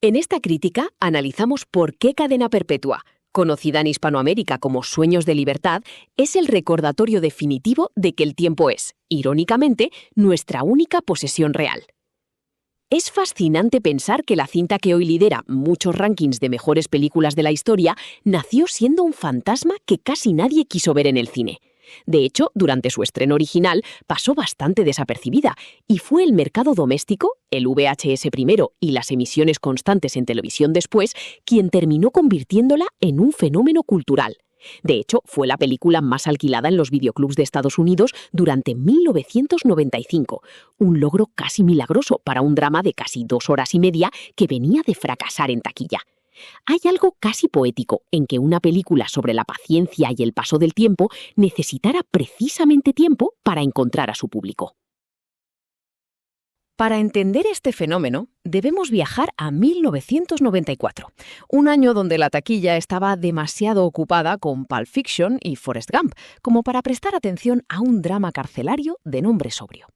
En esta crítica analizamos por qué Cadena Perpetua, conocida en Hispanoamérica como Sueños de Libertad, es el recordatorio definitivo de que el tiempo es, irónicamente, nuestra única posesión real. Es fascinante pensar que la cinta que hoy lidera muchos rankings de mejores películas de la historia nació siendo un fantasma que casi nadie quiso ver en el cine. De hecho, durante su estreno original pasó bastante desapercibida y fue el mercado doméstico, el VHS primero y las emisiones constantes en televisión después, quien terminó convirtiéndola en un fenómeno cultural. De hecho, fue la película más alquilada en los videoclubs de Estados Unidos durante 1995, un logro casi milagroso para un drama de casi 2 horas y media que venía de fracasar en taquilla. Hay algo casi poético en que una película sobre la paciencia y el paso del tiempo necesitara precisamente tiempo para encontrar a su público. Para entender este fenómeno, debemos viajar a 1994, un año donde la taquilla estaba demasiado ocupada con Pulp Fiction y Forrest Gump como para prestar atención a un drama carcelario de nombre sobrio.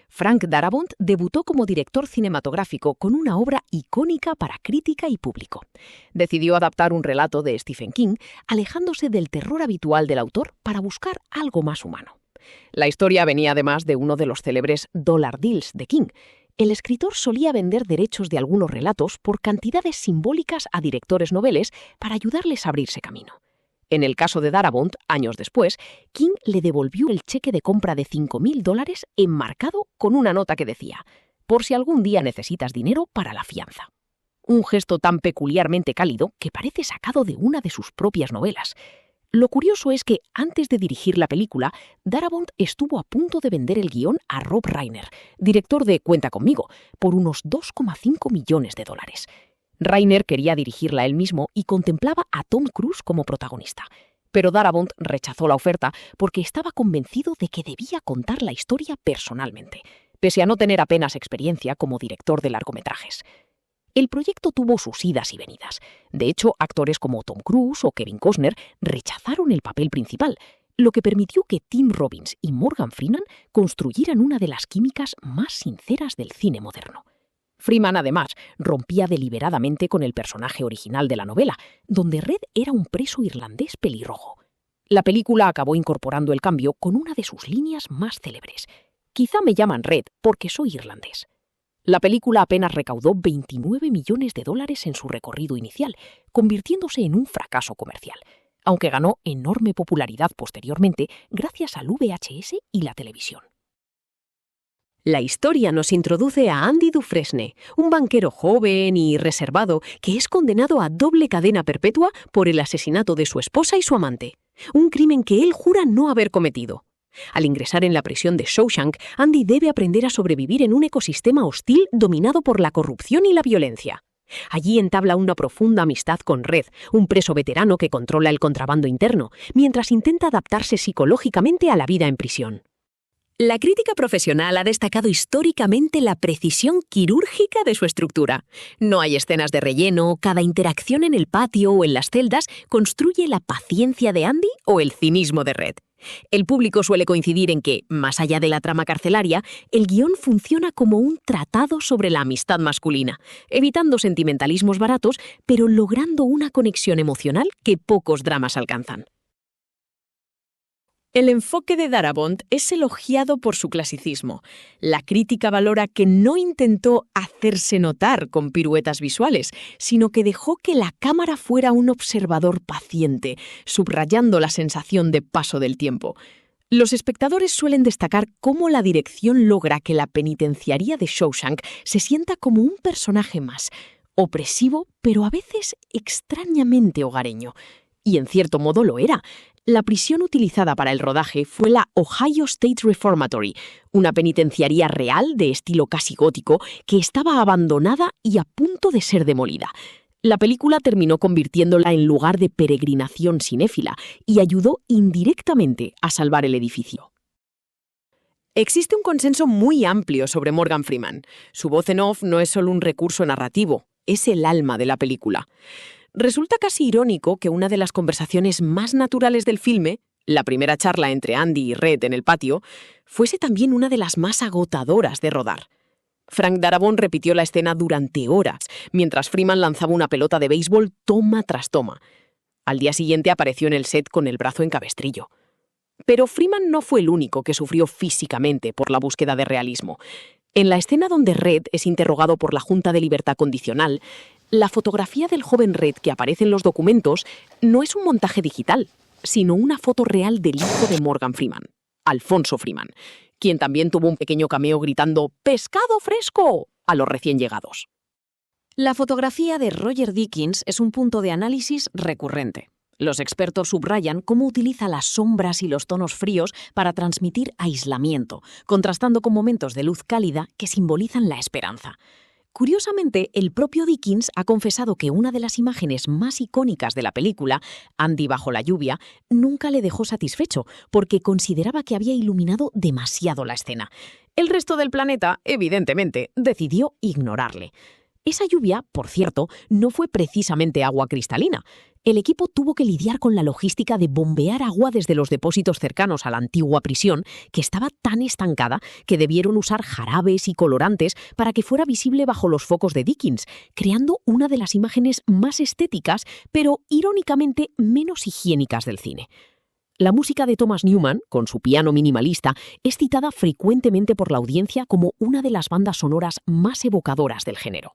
Frank Darabont debutó como director cinematográfico con una obra icónica para crítica y público. Decidió adaptar un relato de Stephen King, alejándose del terror habitual del autor para buscar algo más humano. La historia venía además de uno de los célebres dollar deals de King. El escritor solía vender derechos de algunos relatos por cantidades simbólicas a directores noveles para ayudarles a abrirse camino. En el caso de Darabont, años después, King le devolvió el cheque de compra de $5.000 enmarcado con una nota que decía: «Por si algún día necesitas dinero para la fianza». Un gesto tan peculiarmente cálido que parece sacado de una de sus propias novelas. Lo curioso es que, antes de dirigir la película, Darabont estuvo a punto de vender el guión a Rob Reiner, director de Cuenta conmigo, por unos $2,5 millones. Reiner quería dirigirla él mismo y contemplaba a Tom Cruise como protagonista. Pero Darabont rechazó la oferta porque estaba convencido de que debía contar la historia personalmente, pese a no tener apenas experiencia como director de largometrajes. El proyecto tuvo sus idas y venidas. De hecho, actores como Tom Cruise o Kevin Costner rechazaron el papel principal, lo que permitió que Tim Robbins y Morgan Freeman construyeran una de las químicas más sinceras del cine moderno. Freeman, además, rompía deliberadamente con el personaje original de la novela, donde Red era un preso irlandés pelirrojo. La película acabó incorporando el cambio con una de sus líneas más célebres: «Quizá me llaman Red porque soy irlandés». La película apenas recaudó $29 millones en su recorrido inicial, convirtiéndose en un fracaso comercial, aunque ganó enorme popularidad posteriormente gracias al VHS y la televisión. La historia nos introduce a Andy Dufresne, un banquero joven y reservado que es condenado a doble cadena perpetua por el asesinato de su esposa y su amante, un crimen que él jura no haber cometido. Al ingresar en la prisión de Shawshank, Andy debe aprender a sobrevivir en un ecosistema hostil dominado por la corrupción y la violencia. Allí entabla una profunda amistad con Red, un preso veterano que controla el contrabando interno, mientras intenta adaptarse psicológicamente a la vida en prisión. La crítica profesional ha destacado históricamente la precisión quirúrgica de su estructura. No hay escenas de relleno, cada interacción en el patio o en las celdas construye la paciencia de Andy o el cinismo de Red. El público suele coincidir en que, más allá de la trama carcelaria, el guión funciona como un tratado sobre la amistad masculina, evitando sentimentalismos baratos, pero logrando una conexión emocional que pocos dramas alcanzan. El enfoque de Darabont es elogiado por su clasicismo. La crítica valora que no intentó hacerse notar con piruetas visuales, sino que dejó que la cámara fuera un observador paciente, subrayando la sensación de paso del tiempo. Los espectadores suelen destacar cómo la dirección logra que la penitenciaría de Shawshank se sienta como un personaje más, opresivo, pero a veces extrañamente hogareño. Y en cierto modo lo era. La prisión utilizada para el rodaje fue la Ohio State Reformatory, una penitenciaría real de estilo casi gótico que estaba abandonada y a punto de ser demolida. La película terminó convirtiéndola en lugar de peregrinación cinéfila y ayudó indirectamente a salvar el edificio. Existe un consenso muy amplio sobre Morgan Freeman. Su voz en off no es solo un recurso narrativo, es el alma de la película. Resulta casi irónico que una de las conversaciones más naturales del filme, la primera charla entre Andy y Red en el patio, fuese también una de las más agotadoras de rodar. Frank Darabont repitió la escena durante horas, mientras Freeman lanzaba una pelota de béisbol toma tras toma. Al día siguiente apareció en el set con el brazo en cabestrillo. Pero Freeman no fue el único que sufrió físicamente por la búsqueda de realismo. En la escena donde Red es interrogado por la Junta de Libertad Condicional, la fotografía del joven Red que aparece en los documentos no es un montaje digital, sino una foto real del hijo de Morgan Freeman, Alfonso Freeman, quien también tuvo un pequeño cameo gritando «¡Pescado fresco!» a los recién llegados. La fotografía de Roger Deakins es un punto de análisis recurrente. Los expertos subrayan cómo utiliza las sombras y los tonos fríos para transmitir aislamiento, contrastando con momentos de luz cálida que simbolizan la esperanza. Curiosamente, el propio Deakins ha confesado que una de las imágenes más icónicas de la película, Andy bajo la lluvia, nunca le dejó satisfecho, porque consideraba que había iluminado demasiado la escena. El resto del planeta, evidentemente, decidió ignorarle. Esa lluvia, por cierto, no fue precisamente agua cristalina. El equipo tuvo que lidiar con la logística de bombear agua desde los depósitos cercanos a la antigua prisión, que estaba tan estancada que debieron usar jarabes y colorantes para que fuera visible bajo los focos de Deakins, creando una de las imágenes más estéticas, pero irónicamente menos higiénicas del cine. La música de Thomas Newman, con su piano minimalista, es citada frecuentemente por la audiencia como una de las bandas sonoras más evocadoras del género.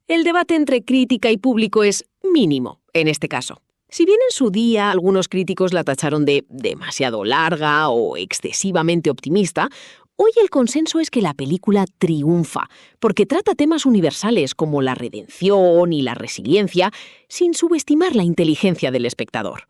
El debate entre crítica y público es mínimo, en este caso. Si bien en su día algunos críticos la tacharon de demasiado larga o excesivamente optimista, hoy el consenso es que la película triunfa, porque trata temas universales como la redención y la resiliencia, sin subestimar la inteligencia del espectador.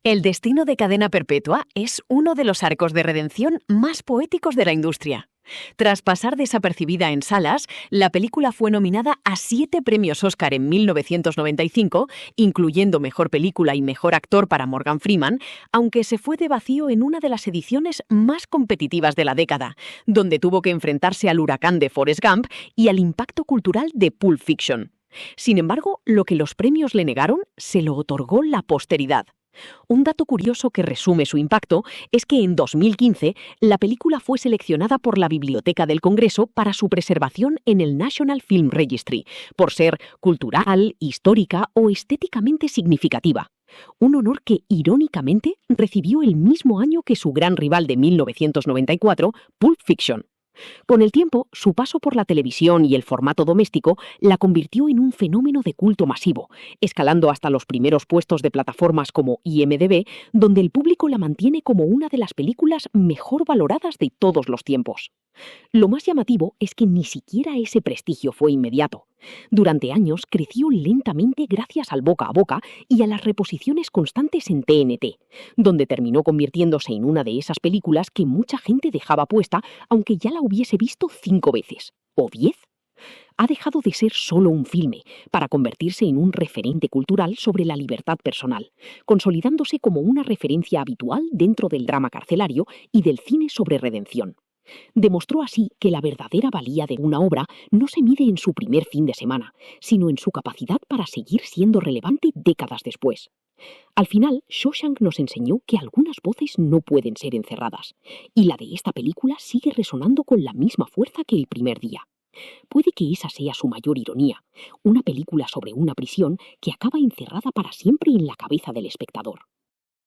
El destino de Cadena Perpetua es uno de los arcos de redención más poéticos de la industria. Tras pasar desapercibida en salas, la película fue nominada a 7 premios Oscar en 1995, incluyendo Mejor Película y Mejor Actor para Morgan Freeman, aunque se fue de vacío en una de las ediciones más competitivas de la década, donde tuvo que enfrentarse al huracán de Forrest Gump y al impacto cultural de Pulp Fiction. Sin embargo, lo que los premios le negaron se lo otorgó la posteridad. Un dato curioso que resume su impacto es que en 2015 la película fue seleccionada por la Biblioteca del Congreso para su preservación en el National Film Registry, por ser cultural, histórica o estéticamente significativa. Un honor que, irónicamente, recibió el mismo año que su gran rival de 1994, Pulp Fiction. Con el tiempo, su paso por la televisión y el formato doméstico la convirtió en un fenómeno de culto masivo, escalando hasta los primeros puestos de plataformas como IMDb, donde el público la mantiene como una de las películas mejor valoradas de todos los tiempos. Lo más llamativo es que ni siquiera ese prestigio fue inmediato. Durante años creció lentamente gracias al boca a boca y a las reposiciones constantes en TNT, donde terminó convirtiéndose en una de esas películas que mucha gente dejaba puesta aunque ya la hubiese visto 5 veces, o 10. Ha dejado de ser solo un filme para convertirse en un referente cultural sobre la libertad personal, consolidándose como una referencia habitual dentro del drama carcelario y del cine sobre redención. Demostró así que la verdadera valía de una obra no se mide en su primer fin de semana, sino en su capacidad para seguir siendo relevante décadas después. Al final, Shawshank nos enseñó que algunas voces no pueden ser encerradas, y la de esta película sigue resonando con la misma fuerza que el primer día. Puede que esa sea su mayor ironía, una película sobre una prisión que acaba encerrada para siempre en la cabeza del espectador.